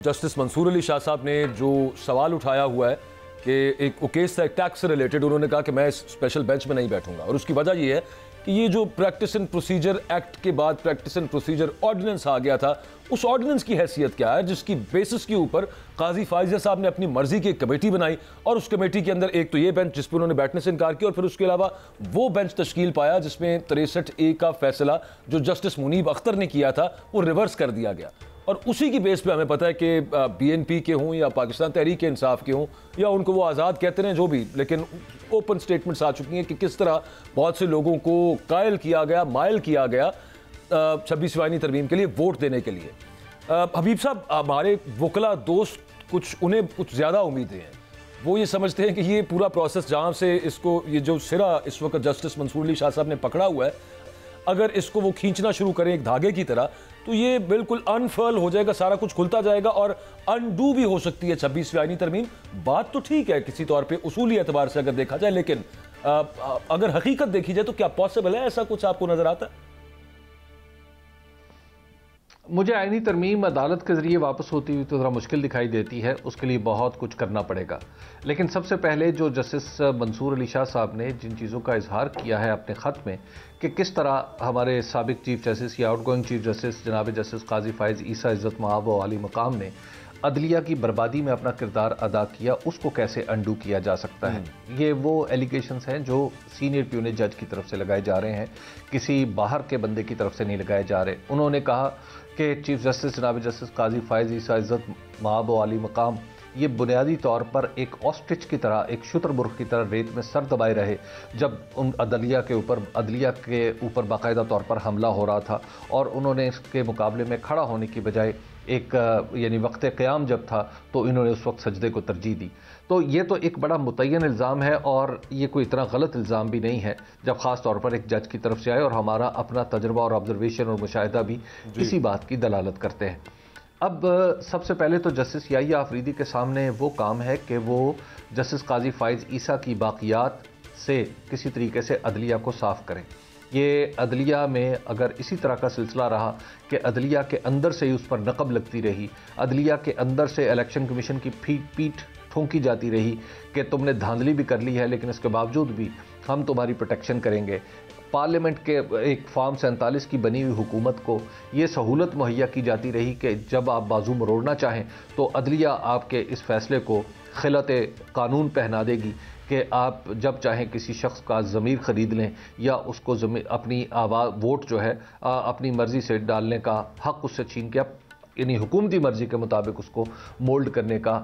Justice Mansoor Ali Shah साहब ने जो सवाल उठाया हुआ है कि एक केस था एक टैक्स से रिलेटेड, उन्होंने कहा कि मैं इस स्पेशल बेंच में नहीं बैठूंगा और उसकी वजह यह है कि ये जो प्रैक्टिस एंड प्रोसीजर एक्ट के बाद प्रैक्टिस एंड प्रोसीजर ऑर्डिनेंस आ गया था, उस ऑर्डिनेंस की हैसियत क्या है जिसकी बेसिस के ऊपर काजी फायजिया साहब ने अपनी मर्जी की एक कमेटी बनाई और उस कमेटी के अंदर एक तो ये बेंच जिस पर उन्होंने बैठने से इनकार किया और फिर उसके अलावा वो बेंच तश्कील पाया जिसमें 63A का फैसला जो जस्टिस मुनीब अख्तर ने किया था वो रिवर्स कर दिया गया। और उसी की बेस पे हमें पता है कि BNP के हों या पाकिस्तान तहरीक इंसाफ के हों या उनको वो आज़ाद कहते हैं जो भी, लेकिन ओपन स्टेटमेंट्स आ चुकी हैं कि किस तरह बहुत से लोगों को कायल किया गया, मायल किया गया 26वीं आईनी तरमीम के लिए वोट देने के लिए। हबीब साहब, हमारे वकला दोस्त उन्हें कुछ ज़्यादा उम्मीदें हैं, वो ये समझते हैं कि ये पूरा प्रोसेस जहाँ से इसको ये जो सिरा इस वक्त जस्टिस मंसूर अली शाह साहब ने पकड़ा हुआ है, अगर इसको वो खींचना शुरू करें एक धागे की तरह तो ये बिल्कुल अनफर्ल हो जाएगा, सारा कुछ खुलता जाएगा और अनडू भी हो सकती है 26वीं आईनी तरमीम। बात तो ठीक है किसी तौर पे उसूली एतबार से अगर देखा जाए, लेकिन अगर हकीकत देखी जाए तो क्या पॉसिबल है, ऐसा कुछ आपको नजर आता है? मुझे आईनी तरमीम अदालत के ज़रिए वापस होती हुई तो ज़रा मुश्किल दिखाई देती है, उसके लिए बहुत कुछ करना पड़ेगा। लेकिन सबसे पहले जो जस्टिस मंसूर अली शाह साहब ने जिन चीज़ों का इजहार किया है अपने ख़त में कि किस तरह हमारे साबिक चीफ जस्टिस या आउटगोइंग चीफ जस्टिस जनाब जस्टिस काजी फ़ाइज़ ईसा इज़्ज़त मआब व आली मकाम ने अदलिया की बर्बादी में अपना किरदार अदा किया, उसको कैसे अंडू किया जा सकता है। ये वो एलिगेशंस हैं जो सीनियर प्यूनेट जज की तरफ से लगाए जा रहे हैं, किसी बाहर के बंदे की तरफ से नहीं लगाए जा रहे। उन्होंने कहा कि चीफ जस्टिस जनाब जस्टिस काजी फ़ाइज़ ईसा इज़्ज़त मआब व आली मकाम ये बुनियादी तौर पर एक ऑस्ट्रिच की तरह, एक शुतरमुर्ग की तरह रेत में सर दबाए रहे जब उन अदलिया के ऊपर बाकायदा तौर पर हमला हो रहा था और उन्होंने इसके मुकाबले में खड़ा होने की बजाय एक यानी वक्त क़याम जब था तो इन्होंने उस वक्त सजदे को तरजीह दी। तो ये तो एक बड़ा मुतय्यन इल्ज़ाम है और ये कोई इतना गलत इल्ज़ाम भी नहीं है जब ख़ास तौर पर एक जज की तरफ से आए और हमारा अपना तजर्बा और ऑब्जर्वेशन और मुशाहिदा भी इसी बात की दलालत करते हैं। अब सबसे पहले तो जस्टिस याहिया आफरीदी के सामने वो काम है कि वो जस्टिस काजी फ़ाइज़ ईसा की बाक़ियात से किसी तरीके से अदलिया को साफ़ करें। ये अदलिया में अगर इसी तरह का सिलसिला रहा कि अदलिया के अंदर से ही उस पर नक़ब लगती रही, अदलिया के अंदर से इलेक्शन कमीशन की पीठ ठोंकी जाती रही कि तुमने धांधली भी कर ली है लेकिन इसके बावजूद भी हम तुम्हारी प्रोटेक्शन करेंगे, पार्लियामेंट के एक फॉर्म 47 की बनी हुई हुकूमत को ये सहूलत मुहैया की जाती रही कि जब आप बाजू मरोड़ना चाहें तो अदलिया आपके इस फैसले को खिलत कानून पहना देगी कि आप जब चाहें किसी शख्स का ज़मीर ख़रीद लें या उसको अपनी आवाज़ वोट जो है अपनी मर्ज़ी से डालने का हक़ उससे छीन के आप यानी हुकूमती मर्ज़ी के मुताबिक उसको मोल्ड करने का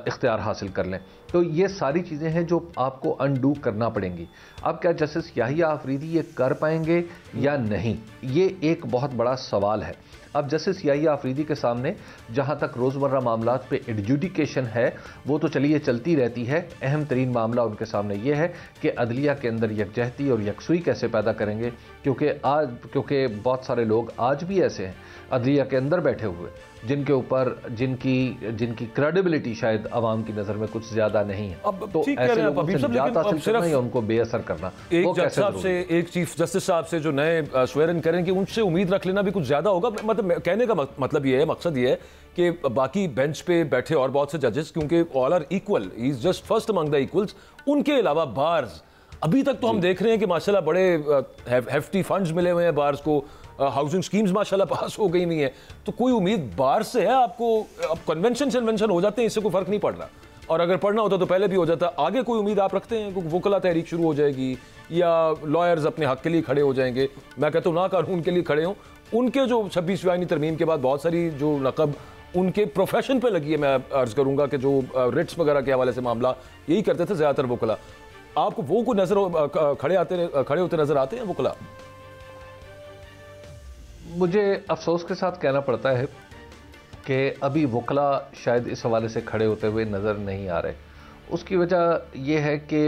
इख्तियार हासिल कर लें। तो ये सारी चीज़ें हैं जो आपको अनडू करना पड़ेंगी। अब क्या जस्टिस याहिया आफरीदी ये कर पाएंगे या नहीं, ये एक बहुत बड़ा सवाल है। अब जस्टिस याहिया आफरीदी के सामने जहाँ तक रोज़मर्रा मामलात पे एडजुडिकेशन है वो तो चलिए चलती रहती है, अहम तरीन मामला उनके सामने ये है कि अदलिया के अंदर यकजहती और यकसुई कैसे पैदा करेंगे, क्योंकि बहुत सारे लोग आज भी ऐसे हैं अदलिया के अंदर बैठे हुए जिनके ऊपर जिनकी क्रेडिबिलिटी शायद आवाम की नज़र में कुछ ज़्यादा नहीं है। अब तो ऐसे लोगों से निजात हासिल करना या उनको बेअसर करना, एक जज साहब से, एक चीफ जस्टिस साहब से जो नए स्वेरन करेंगे उनसे उम्मीद रख लेना भी कुछ ज़्यादा होगा। मतलब कहने का मतलब ये है, मकसद ये है कि बाकी बेंच पे बैठे और बहुत से जजेस, क्योंकि all are equal, he is just first among the equals, उनके अलावा बार्स अभी तक तो हम देख रहे हैं कि माशाल्लाह बड़े हेफ्टी फंड्स मिले हुए हैं बार्स को, हाउसिंग स्कीम्स माशाल्लाह पास हो गई हुई हैं, तो कोई उम्मीद बार से है आपको? अब कन्वेंशन हो जाते हैं, इससे कोई फर्क नहीं पड़ रहा, और अगर पढ़ना होता तो पहले भी हो जाता। आगे कोई उम्मीद आप रखते हैं? वकला तहरीक शुरू हो जाएगी या लॉयर्स अपने हक के लिए खड़े हो जाएंगे? मैं कहता हूँ ना कानून के लिए खड़े हों, उनके जो 26वीं आईनी तरमीम के बाद बहुत सारी जो नकब उनके प्रोफेशन पे लगी है, मैं अर्ज करूंगा कि जो रिट्स वगैरह के हवाले से मामला यही करते थे ज़्यादातर वकला, आपको वो को नजर खड़े होते नजर आते हैं वकला? मुझे अफसोस के साथ कहना पड़ता है कि अभी वकला शायद इस हवाले से खड़े होते हुए नज़र नहीं आ रहे। उसकी वजह यह है कि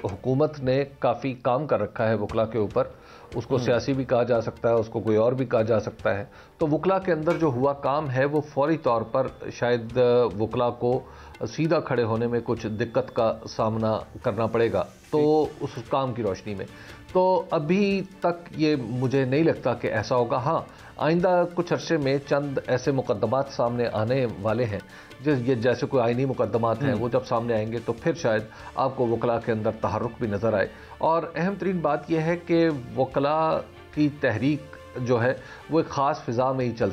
हुकूमत ने काफ़ी काम कर रखा है वकला के ऊपर, उसको सियासी भी कहा जा सकता है, उसको कोई और भी कहा जा सकता है। तो वकला के अंदर जो हुआ काम है वो फौरी तौर पर शायद वकला को सीधा खड़े होने में कुछ दिक्कत का सामना करना पड़ेगा। तो उस काम की रोशनी में तो अभी तक ये मुझे नहीं लगता कि ऐसा होगा। हाँ, आइंदा कुछ अरसे में चंद ऐसे मुकदमात सामने आने वाले हैं जैसे कोई आइनी मुकदमात हैं, वो जब सामने आएंगे तो फिर शायद आपको वकला के अंदर तहर्रुक भी नज़र आए। और अहम तरीन बात यह है कि वकला की तहरीक जो है वो एक ख़ास फ़िज़ा में ही चल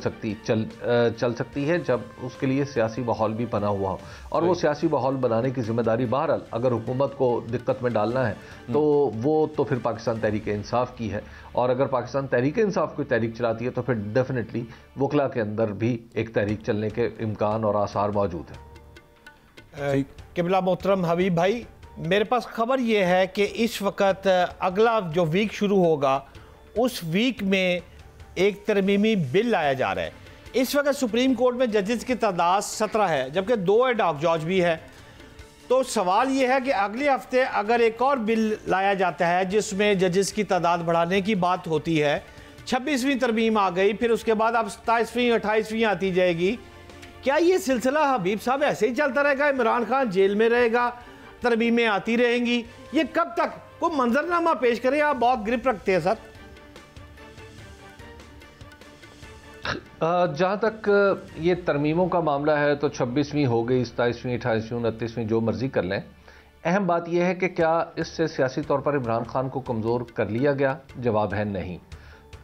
सकती है जब उसके लिए सियासी माहौल भी बना हुआ हो। और वो सियासी माहौल बनाने की ज़िम्मेदारी बहरहाल अगर हुकूमत को दिक्कत में डालना है तो वो तो फिर पाकिस्तान तहरीक इंसाफ की है। और अगर पाकिस्तान तहरीक इंसाफ कोई तहरीक चलाती है तो फिर डेफिनेटली वकला के अंदर भी एक तहरीक चलने के इम्कान और आसार मौजूद है। किबला मोहतरम हबीब भाई, मेरे पास खबर ये है कि इस वक्त अगला जो वीक शुरू होगा उस वीक में एक तरमीमी बिल लाया जा रहा है। इस वक्त सुप्रीम कोर्ट में जजेस की तादाद 17 है, जबकि 2 एड हॉक जज भी है। तो सवाल ये है कि अगले हफ्ते अगर एक और बिल लाया जाता है जिसमें जजेस की तादाद बढ़ाने की बात होती है, 26वीं तरमीम आ गई, फिर उसके बाद अब 27वीं 28वीं आती जाएगी, क्या ये सिलसिला हबीब साहब ऐसे ही चलता रहेगा? इमरान खान जेल में रहेगा, तरमीमें आती रहेंगी, ये कब तक? कोई मंजरनामा पेश करें, आप बहुत ग्रिप रखते हैं सर। जहाँ तक ये तरमीमों का मामला है तो 26वीं हो गई, 27वीं 28वीं 29वीं जो मर्जी कर लें। अहम बात यह है कि क्या इससे सियासी तौर पर इमरान खान को कमज़ोर कर लिया गया? जवाब है नहीं।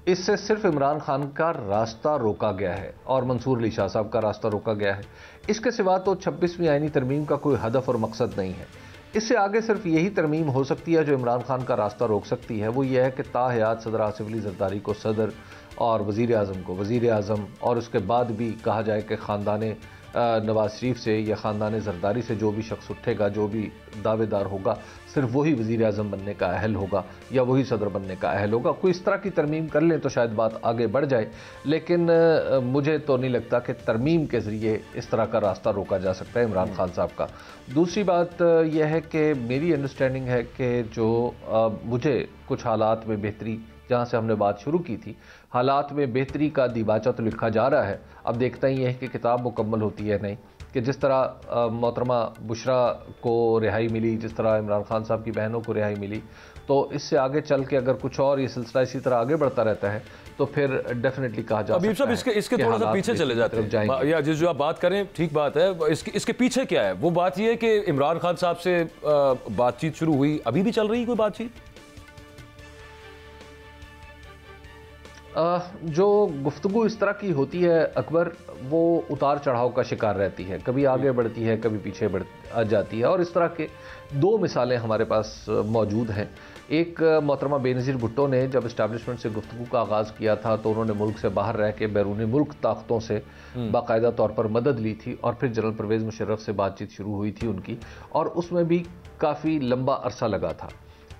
इससे सिर्फ इमरान खान का रास्ता रोका गया है और मंसूर अली शाह साहब का रास्ता रोका गया है। इसके सिवा तो 26वीं आईनी तरमीम का कोई हदफ और मकसद नहीं है। इससे आगे सिर्फ यही तरमीम हो सकती है जो इमरान खान का रास्ता रोक सकती है। वो ये है कि ताहयात सदर आसिफ अली जरदारी को सदर और वज़ीर आज़म को वज़ीर आज़म, और उसके बाद भी कहा जाए कि ख़ानदान नवाज शरीफ से या ख़ानदान जरदारी से जो भी शख्स उठेगा, जो भी दावेदार होगा, सिर्फ वही वज़ीर आज़म बनने का अहल होगा या वही सदर बनने का अहल होगा। कोई इस तरह की तरमीम कर लें तो शायद बात आगे बढ़ जाए, लेकिन मुझे तो नहीं लगता कि तरमीम के ज़रिए इस तरह का रास्ता रोका जा सकता है इमरान खान साहब का। दूसरी बात यह है कि मेरी अंडरस्टैंडिंग है कि जो मुझे कुछ हालात में बेहतरी, जहाँ से हमने बात शुरू की थी, हालात में बेहतरी का दीबाचा तो लिखा जा रहा है। अब देखता ही है कि किताब मुकम्मल होती है नहीं, कि जिस तरह मोहतरमा बुशरा को रिहाई मिली, जिस तरह इमरान खान साहब की बहनों को रिहाई मिली, तो इससे आगे चल के अगर कुछ और ये सिलसिला इसी तरह आगे बढ़ता रहता है तो फिर डेफिनेटली कहा जा सकता है इसके थोड़ा सा पीछे चले जाते हैं या जिस जो आप बात करें ठीक बात है, इसके पीछे क्या है? वो बात ये है कि इमरान खान साहब से बातचीत शुरू हुई, अभी भी चल रही कोई बातचीत? जो गुफ्तगू इस तरह की होती है अकबर, वो उतार चढ़ाव का शिकार रहती है, कभी आगे बढ़ती है, कभी पीछे बढ़ जाती है। और इस तरह के 2 मिसालें हमारे पास मौजूद हैं। एक मोहतरमा बेनज़ीर भुट्टो ने जब इस्टेब्लिशमेंट से गुफ्तगू का आगाज़ किया था तो उन्होंने मुल्क से बाहर रह के बैरूनी मुल्क ताकतों से बाकायदा तौर पर मदद ली थी और फिर जनरल परवेज़ मुशर्रफ से बातचीत शुरू हुई थी उनकी, और उसमें भी काफ़ी लंबा अरसा लगा था।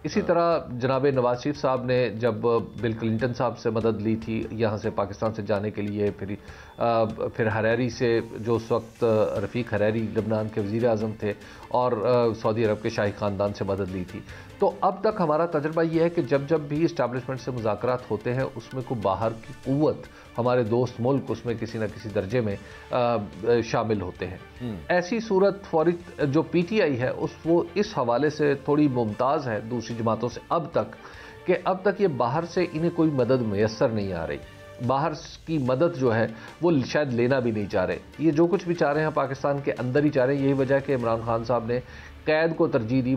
इसी तरह जनाब नवाज शरीफ साहब ने जब बिल क्लिंटन साहब से मदद ली थी यहाँ से पाकिस्तान से जाने के लिए, फिर हरैरी से, जो उस वक्त रफ़ीक हरैरी लबनान के वज़ीर आज़म थे, और सऊदी अरब के शाही ख़ानदान से मदद ली थी। तो अब तक हमारा तजर्बा ये है कि जब भी इस्टेब्लिशमेंट से मुज़ाकरात होते हैं उसमें कोई बाहर की क़ुव्वत, हमारे दोस्त मुल्क उसमें किसी न किसी दर्जे में शामिल होते हैं। ऐसी सूरत फौरी जो PTI है वो इस हवाले से थोड़ी मुमताज़ है दूसरी जमातों से अब तक, कि अब तक ये बाहर से इन्हें कोई मदद मैसर नहीं आ रही। बाहर की मदद जो है वो शायद लेना भी नहीं चाह रहे। ये जो कुछ भी चाह रहे हैं पाकिस्तान के अंदर ही चाह रहे हैं। यही वजह है कि इमरान खान साहब ने कैद को तरजीह दी